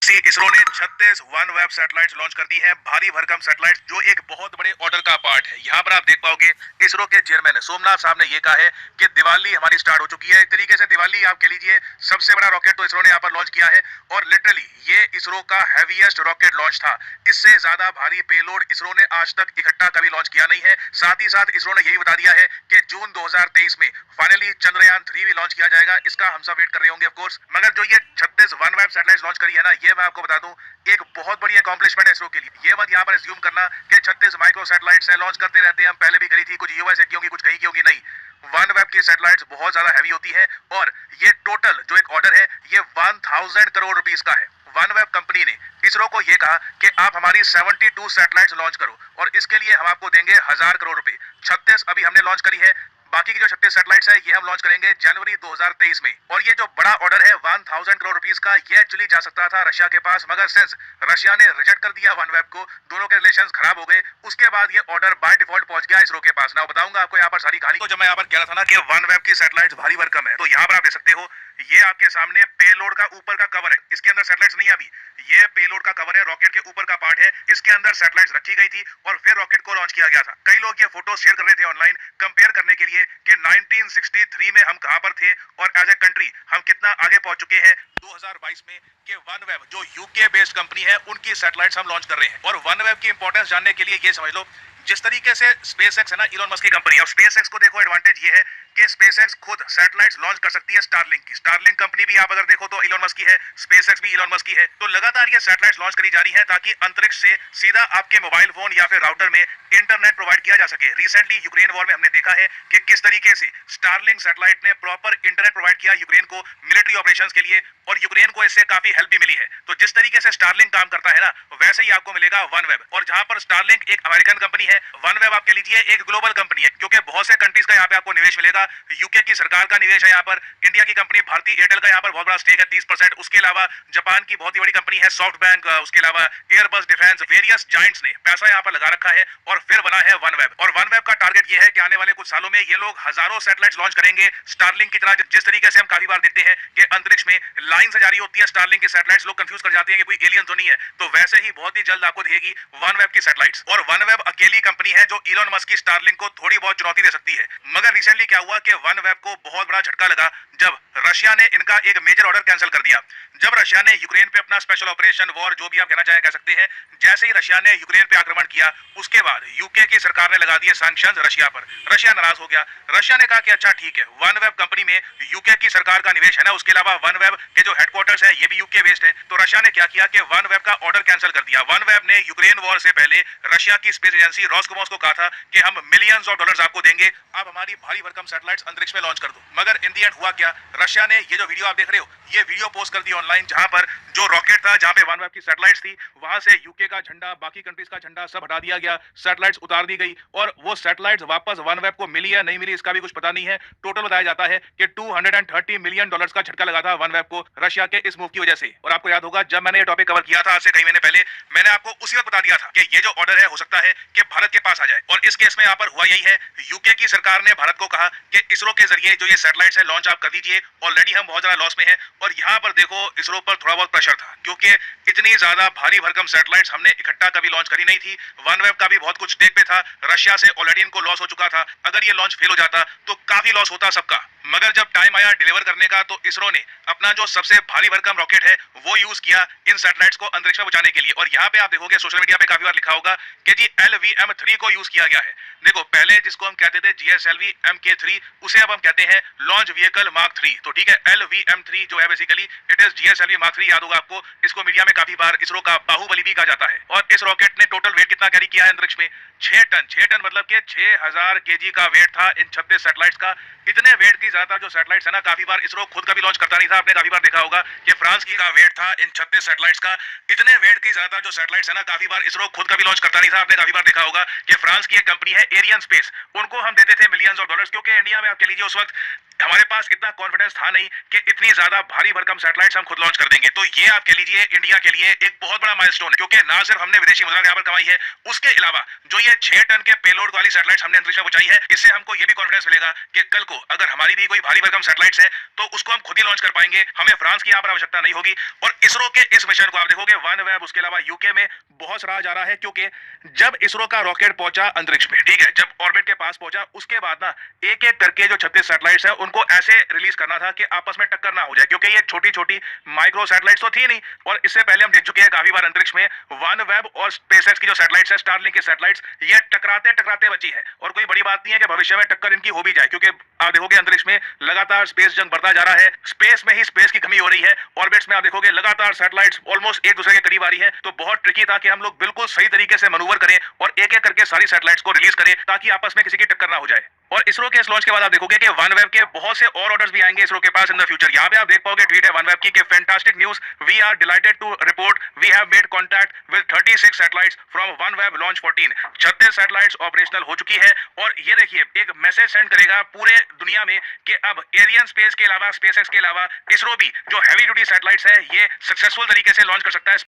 इसरो ने 36 OneWeb satellite launch कर दी है, भारी भरकम सैटेलाइट जो एक बहुत बड़े ऑर्डर का पार्ट है। यहाँ पर आप देख पाओगे इसरो के चेयरमैन सोमनाथ साहब ने ये कहा है कि दिवाली हमारी स्टार्ट हो चुकी है। एक तरीके से दिवाली आप कह लीजिए, सबसे बड़ा रॉकेट तो इसरो ने यहाँ पर लॉन्च किया है और लिटरली ये इसरो का हैवीएस्ट रॉकेट लॉन्च था। इससे ज्यादा भारी पेलोड इसरो ने आज तक इकट्ठा कभी लॉन्च किया नहीं है। साथ ही साथ इसरो ने यही बता दिया है कि जून 2023 में फाइनली चंद्रयान 3 भी लॉन्च किया जाएगा। इसका हम सब वेट कर रहे होंगे ऑफ कोर्स। मगर जो ये 36 OneWeb सैटेलाइट लॉन्च करी है ना, ये मैं आपको बता दूं एक बहुत बड़ी अकॉम्प्लिशमेंट है इसरो के लिए। ये मत यहाँ पर एज्यूम करना कि 36 माइक्रो सैटेलाइट्स है, लॉन्च करते रहते हैं, हम पहले भी करी थी, कुछ यूएस की होंगी, कुछ कहीं की होंगी। नहीं, OneWeb की सैटेलाइट्स बहुत ज्यादा हैवी होती है और ये टोटल जो एक ऑर्डर है ये 1000 करोड़ रुपीस का है। OneWeb कंपनी ने इसरो को ये कहा कि आप हमारी 72 सैटेलाइट्स लॉन्च करो और इसके लिए हम आपको देंगे 1000 करोड़ रुपए। 36 अभी हमने लॉन्च करी है, बाकी की जो 36 सैटेलाइट्स है ये हम लॉन्च करेंगे जनवरी 2023 में। और ये जो बड़ा ऑर्डर है 1000 करोड़ रुपीस का, ये एक्चुअली जा सकता था रशिया के पास, मगर सिंस रशिया ने रिजेक्ट कर दिया OneWeb को, दोनों के रिलेशंस खराब हो गए। उसके बाद ये ऑर्डर बाय डिफॉल्ट पहुंच गया इसरो के पास। ना बताऊंगा आपको यहाँ पर सारी कहानी। तो जब मैं यहाँ पर कह रहा था ना कि OneWeb की सैटेलाइट्स भारी भरकम है, तो यहाँ पर आप देख सकते हो ये आपके सामने पेलोड का ऊपर का कवर है। इसके अंदर सैटेलाइट्स नहीं, अभी ये पेलोड का कवर है, रॉकेट के ऊपर का पार्ट है। इसके अंदर सैटेलाइट्स रखी गई थी और फिर रॉकेट को लॉन्च किया गया था। कई लोग ये फोटो शेयर कर रहे थे ऑनलाइन कंपेयर करने के लिए कि 1963 में हम कहां पर थे और एज ए कंट्री हम कितना आगे पहुंच चुके हैं 2022 में, कि OneWeb जो यूके बेस्ड कंपनी है उनकी सैटेलाइट्स हम लॉन्च कर रहे हैं। और OneWeb की इंपॉर्टेंस जानने के लिए ये समझ लो, जिस तरीके से स्पेसएक्स है ना, इलॉन मस्क की कंपनी, और स्पेसएक्स को देखो एडवांटेज ये है कि स्पेसएक्स खुद सैटेलाइट्स लॉन्च कर सकती है स्टारलिंक की। स्टारलिंक कंपनी भी आप अगर देखो तो इलॉन मस्क की है, स्पेसएक्स भी इलॉन मस्क की है। तो लगातार ये सैटेलाइट्स लॉन्च करी जा रही है ताकि अंतरिक्ष से सीधा आपके मोबाइल फोन या फिर राउटर में इंटरनेट प्रोवाइड किया जा सके। रिसेंटली यूक्रेन वॉर में हमने देखा है कि किस तरीके से स्टारलिंक सैटेलाइट ने प्रॉपर इंटरनेट प्रोवाइड किया यूक्रेन को मिलिट्री ऑपरेशंस के लिए, और यूक्रेन को इससे काफी हेल्प भी मिली है। तो जिस तरीके से स्टारलिंक काम करता है ना, वैसे ही आपको मिलेगा OneWeb। और जहां पर स्टारलिंक एक अमेरिकन कंपनी है, OneWeb आप कह लीजिए एक ग्लोबल कंपनी है, क्योंकि बहुत से कंट्रीज का यहाँ पे आपको निवेश मिलेगा। यूके की सरकार का निवेश है यहाँ पर, इंडिया की कंपनी भारतीय एयरटेल का यहाँ पर बहुत बड़ा स्टेक है 30%। उसके अलावा जापान की बहुत ही बड़ी कंपनी है सॉफ्ट बैंक, उसके अलावा एयरबस डिफेंस, वेरियस जाइंट्स ने पैसा यहाँ पर लगा रखा है और फिर बना है OneWeb। और OneWeb का टारगेट ये है कि आने वाले कुछ सालों में ये लोग हजारों सैटेलाइट लॉन्च करेंगे स्टारलिंक की तरह। जिस तरीके से हम काफी बार देखते हैं कि अंतरिक्ष में लाइन से जारी होती है स्टारलिंक की सैटेलाइट्स, लोग कंफ्यूज कर जाते हैं कि कोई एलियन तो नहीं है, तो वैसे ही बहुत ही जल्द आपको दिखेगी OneWeb की सैटेलाइट्स। और OneWeb अकेली कंपनी है जो इलॉन मस्क की स्टारलिंक को थोड़ी बहुत चुनौती दे सकती है। मगर रिसेंटली क्या हुआ कि OneWeb को बहुत बड़ा झटका लगा जब रशिया ने इनका एक मेजर ऑर्डर कैंसिल कर दिया। जब रशिया ने यूक्रेन पे अपना स्पेशल ऑपरेशन वॉर जो भी आप कहना चाहे कह सकते हैं, जैसे ही रशिया ने यूक्रेन पे आक्रमण किया, उसके बाद यूके की सरकार ने लगा दिए सैंक्शंस रशिया पर। रशिया नाराज हो गया। रशिया ने कहा कि अच्छा ठीक है, OneWeb कंपनी में यूके की सरकार का निवेश है ना, उसके अलावा OneWeb के जो हेडक्वार्टर्स है ये भी यूके बेस्ड है। तो रशिया ने क्या किया कि OneWeb का ऑर्डर कैंसिल कर दिया। OneWeb ने यूक्रेन वॉर से पहले रशिया की स्पेस एजेंसी रॉसकोमोस को कहा था कि हम मिलियंस ऑफ डॉलर्स आपको देंगे, आप हमारी भारी भरकम सैटेलाइट्स अंतरिक्ष में लॉन्च कर दो। मगर इन दी एंड हुआ क्या, रशिया ने ये जो वीडियो आप देख रहे हो ये वीडियो पोस्ट कर दी ऑनलाइन, जहां पर जो रॉकेट था जहां पे OneWeb की सैटेलाइट्स थी, वहां से यूके का झंडा, बाकी कंट्रीज का झंडा सब हटा दिया गया, सैटेलाइट्स उतार दी गई और वो सैटेलाइट्स वापस OneWeb को मिली या नहीं मिली इसका भी कुछ पता नहीं है। टोटल बताया जाता है कि $230 मिलियन का झटका लगा था OneWeb को रशिया के इस मूव की वजह से। और आपको याद होगा जब मैंने ये टॉपिक कवर किया था आज से कई महीने पहले, मैंने आपको उसी वक्त बता दिया था कि ये जो ऑर्डर है हो सकता है कि भारत के पास आ जाए। और इस केस में यहाँ पर हुआ यही है, यूके की सरकार ने भारत को कहा कि इसरो के जरिए जो ये सैटेलाइट्स है लॉन्च आप कर दीजिए, ऑलरेडी हम बहुत ज्यादा लॉस में हैं। और यहाँ पर देखो इसरो पर थोड़ा बहुत प्रेशर था, क्योंकि इतनी ज्यादा भारी भरकम सैटेलाइट्स हमने इकट्ठा कभी लॉन्च करी नहीं थी। OneWeb का भी बहुत कुछ टेक पे था, रशिया से ऑलरेडी इनको लॉस हो चुका था। अगर ये लॉन्च फेल हो जाता तो काफी लॉस होता सबका। मगर जब टाइम आया डिलीवर करने का, तो इसरो ने अपना जो सबसे भारी भरकम रॉकेट है वो यूज किया इन सैटेलाइट्स को अंतरिक्ष में पहुंचाने के लिए। और यहाँ पे आप देखोगे सोशल मीडिया पे काफी बार लिखा होगा कि जी LVM-3 को यूज किया गया है। देखो पहले जिसको हम कहते थे GSLV Mk3, उसे अब हम कहते हैं लॉन्च व्हीकल मार्क 3। तो ठीक है, LVM-3 जो है basically it is GSLV mark 3। याद होगा आपको, इसको मीडिया में काफी बार इसरो का बाहुबली भी कहा जाता है। और इस रॉकेट ने टोटल वेट कितना कैरी किया है अंतरिक्ष में? 6 टन। 6 टन मतलब कि 6000 kg का वेट था इन 36 सैटेलाइट्स का। इतने वेट की ज्यादातर जो सैटेलाइट्स है ना, काफी बार इसरो खुद कभी लॉन्च करता नहीं था। आपने काफी बार देखा होगा कि फ्रांस की का वेट था इन 36 सैटेलाइट्स का। इतने वेट की ज्यादातर जो सैटेलाइट्स है ना, काफी बार इसरो खुद कभी लॉन्च करता नहीं था। आपने काफी बार देखा होगा कि फ्रांस की एक कंपनी है एरियन स्पेस, उनको हम देते थे मिलियंस ऑफ डॉलर्स, क्योंकि इंडिया में आप कह लीजिए उस वक्त हमारे पास इतना कॉन्फिडेंस था नहीं कि इतनी ज्यादा भारी भरकम सैटेलाइट्स हम खुद लॉन्च कर देंगे। तो ये आप कह लीजिए इंडिया के लिए एक बहुत बड़ा माइलस्टोन है, क्योंकि ना सिर्फ हमने विदेशी मुद्रा यहाँ पर कमाई है, उसके अलावा जो ये 6 टन के पेलोड वाली सैटेलाइट्स हमने अंतरिक्ष में पहुंचाई है, इससे हमको ये भी कॉन्फिडेंस मिलेगा कि कल को अगर हमारी भी कोई भारी भरकम सैटेलाइट्स है तो उसको हम खुद ही लॉन्च कर पाएंगे, हमें फ्रांस की यहाँ पर आवश्यकता नहीं होगी। और इसरो के इस मिशन को आप देखोगे OneWeb उसके अलावा यूके में बहुत सराहा जा रहा है, क्योंकि जब इसरो का रॉकेट पहुंचा अंतरिक्ष में, ठीक है, जब ऑर्बिट के पास पहुंचा, उसके बाद ना एक एक करके जो 36 सैटेलाइट्स है उनको ऐसे रिलीज करना था कि आपस में टक्कर ना हो जाए, क्योंकि ये छोटी छोटी माइक्रो सैटेलाइट्स तो थी नहीं। और इससे पहले हम देख चुके हैं काफी बार अंतरिक्ष में OneWeb और स्पेसएक्स की जो सैटेलाइट्स है, स्टारलिंक की सैटेलाइट्स, ये टकराते टकराते बची है। और कोई बड़ी बात नहीं है कि भविष्य में टक्कर इनकी हो भी जाए, क्योंकि आप देखोगे अंतरिक्ष में लगातार स्पेस जंग बढ़ता जा रहा है, स्पेस में ही स्पेस की कमी हो रही है, ऑर्बिट्स में आप देखोगे लगातार सैटेलाइट्स ऑलमोस्ट एक दूसरे के करीब आ रही है। तो बहुत ट्रिकी था कि हम लोग बिल्कुल सही तरीके से मैनूवर करें और एक एक करके सारी सैटेलाइट्स को रिलीज करें ताकि आपस में किसी की टक्कर ना हो जाए। और इसरो के इस लॉन्च के बाद आप देखोगे कि OneWeb के बहुत से और ऑर्डर्स भी आएंगे इसरो के पास इन द फ्यूचर। यहाँ पे आप देख पाओगे ट्वीट है OneWeb की कि fantastic news, we are delighted to report we have made contact with 36 satellites from OneWeb launch 14। 36 satellites operational हो चुकी है। और ये देखिए एक मैसेज सेंड करेगा पूरे दुनिया में कि अब एरियन स्पेस के अलावा, स्पेसएक्स के अलावा, इसरो भी जो हैवी ड्यूटी सैटेलाइट्स है ये सक्सेसफुल तरीके से लॉन्च कर सकता है।